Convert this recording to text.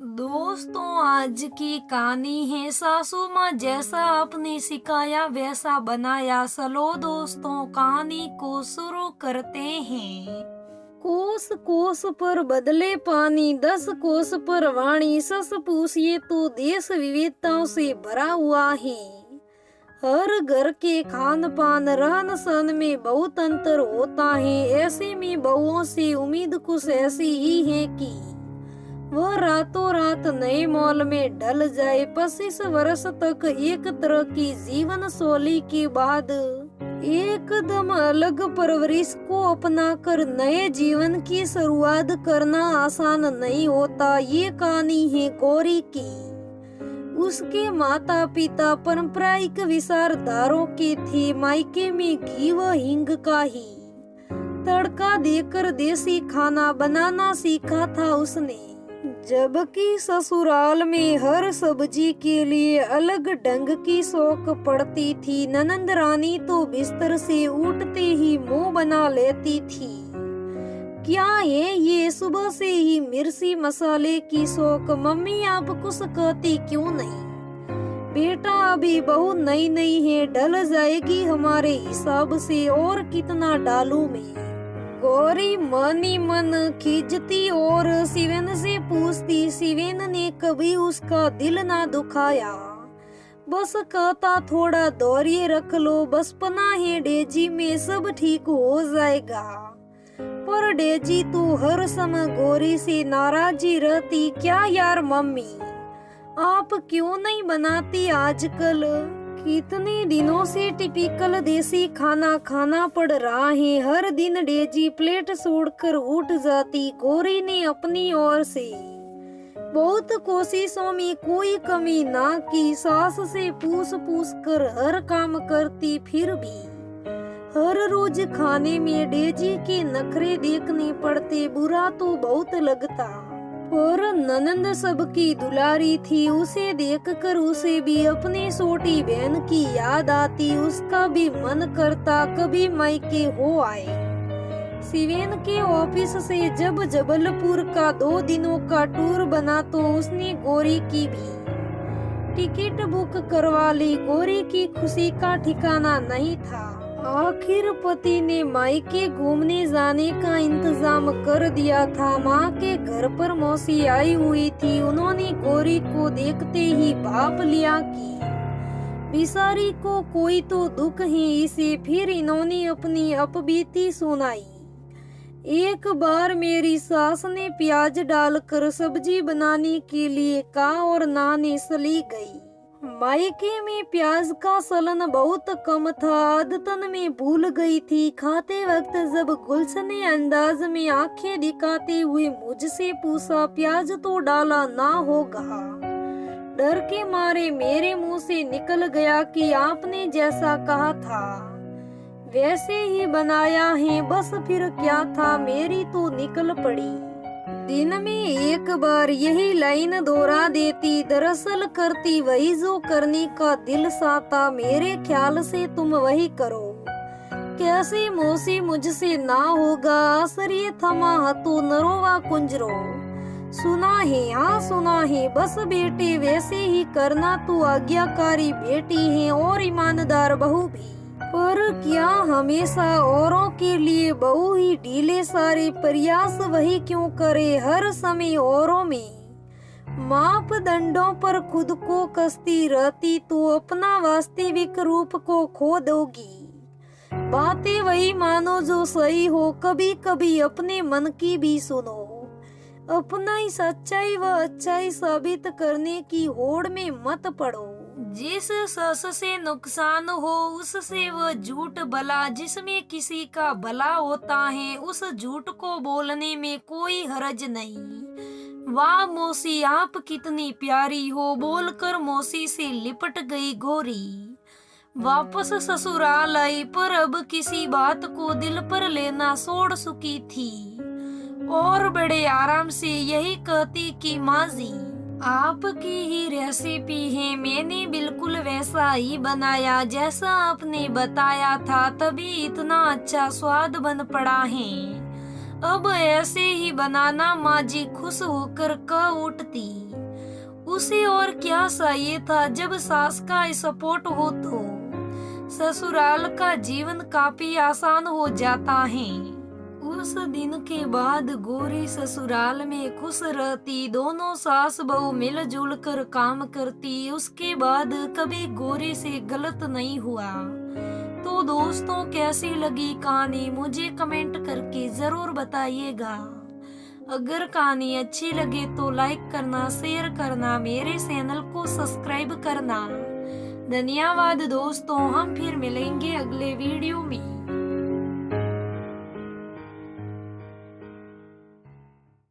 दोस्तों, आज की कहानी है सासू माँ जैसा आपने सिखाया वैसा बनाया। चलो दोस्तों, कहानी को शुरू करते हैं। कोस कोस पर बदले पानी, 10 कोस पर वाणी। सस पूछिए तो देश विविधताओं से भरा हुआ है। हर घर के खान पान रहन सहन में बहुत अंतर होता है। ऐसे में बहुओं से उम्मीद कुछ ऐसी ही है कि वह रातों रात नए मॉल में ढल जाए। 25 वर्ष तक एक तरह की जीवन शैली के बाद एकदम अलग परवरिश को अपनाकर नए जीवन की शुरुआत करना आसान नहीं होता। ये कहानी है गौरी की। उसके माता पिता पारंपरिक विचारधारों के थे। मायके में घी व हींग का ही तड़का देकर देसी खाना बनाना सीखा था उसने, जबकि ससुराल में हर सब्जी के लिए अलग ढंग की शौक पड़ती थी। ननंद रानी तो बिस्तर से उठते ही मुंह बना लेती थी। क्या है ये सुबह से ही मिर्ची मसाले की शौक? मम्मी आप कुछ कहती क्यों नहीं? बेटा अभी बहू नई नई है, ढल जाएगी हमारे हिसाब से। और कितना डालूं मैं? गौरी मन ही मन खींचती और शिवेन से पूछती। शिवेन ने कभी उसका दिल ना दुखाया, बस कहता थोड़ा धैर्य रख लो, बचपना है डेजी में, सब ठीक हो जाएगा। पर डेजी तो हर समय गौरी से नाराजी रहती। क्या यार मम्मी, आप क्यों नहीं बनाती आजकल? कितने दिनों से टिपिकल देसी खाना खाना पड़ रहा है। हर दिन डेजी प्लेट छोड़कर उठ जाती। गौरी ने अपनी ओर से बहुत कोशिशों में कोई कमी ना की। सास से पूछ पूछ कर हर काम करती, फिर भी हर रोज खाने में डेजी के नखरे देखने पड़ते। बुरा तो बहुत लगता, और ननंद सबकी दुलारी थी। उसे देखकर उसे भी अपनी छोटी बहन की याद आती। उसका भी मन करता कभी मायके हो आए। शिवेन के ऑफिस से जब जबलपुर का 2 दिनों का टूर बना तो उसने गौरी की भी टिकट बुक करवा ली। गौरी की खुशी का ठिकाना नहीं था। आखिर पति ने मायके घूमने जाने का इंतजाम कर दिया था। माँ के घर पर मौसी आई हुई थी। उन्होंने गौरी को देखते ही भाप लिया कि बिसारी को कोई तो दुख है इसे। फिर इन्होंने अपनी अपबीती सुनाई। एक बार मेरी सास ने प्याज डालकर सब्जी बनाने के लिए कहा और नानी चली गई। मायके में प्याज का चलन बहुत कम था। आदतन में भूल गई थी। खाते वक्त जब गुलशने अंदाज में आंखें दिखाते हुए मुझसे पूछा, प्याज तो डाला ना होगा? डर के मारे मेरे मुंह से निकल गया कि आपने जैसा कहा था वैसे ही बनाया है, बस फिर क्या था, मेरी तो निकल पड़ी। दिन में एक बार यही लाइन दोहरा देती। दरअसल करती वही जो करने का दिल चाहता। मेरे ख्याल से तुम वही करो। कैसे मौसी मुझसे ना होगा? आश्चर्य थमा हतो नरोवा कुंजरो। सुना है, हाँ सुना है। बस बेटे वैसे ही करना। तू आज्ञाकारी बेटी है और ईमानदार बहू भी। पर क्या हमेशा औरों के लिए बहू ही ढीले? सारे प्रयास वही क्यों करे? हर समय औरों में मापदंडों पर खुद को कसती रहती तो अपना वास्तविक रूप को खो दोगी। बातें वही मानो जो सही हो। कभी कभी अपने मन की भी सुनो। अपना ही सच्चाई व अच्छाई साबित करने की होड़ में मत पड़ो। जिस सस से नुकसान हो उससे वह झूठ भला, जिसमें किसी का भला होता है उस झूठ को बोलने में कोई हर्ज नहीं। वाह मौसी, आप कितनी प्यारी हो, बोलकर मौसी से लिपट गई गौरी। वापस ससुराल आई, पर अब किसी बात को दिल पर लेना छोड़ चुकी थी और बड़े आराम से यही कहती कि माँ जी, आपकी ही रेसिपी है, मैंने बिल्कुल वैसा ही बनाया जैसा आपने बताया था, तभी इतना अच्छा स्वाद बन पड़ा है। अब ऐसे ही बनाना, माँ जी खुश होकर कह उठती। उसे और क्या चाहिए था, जब सास का सपोर्ट हो तो ससुराल का जीवन काफी आसान हो जाता है। उस दिन के बाद गौरी ससुराल में खुश रहती, दोनों सास बहू मिलजुल कर काम करती। उसके बाद कभी गौरी से गलत नहीं हुआ। तो दोस्तों, कैसी लगी कहानी मुझे कमेंट करके जरूर बताइएगा। अगर कहानी अच्छी लगे तो लाइक करना, शेयर करना, मेरे चैनल को सब्सक्राइब करना। धन्यवाद दोस्तों, हम फिर मिलेंगे अगले वीडियो में।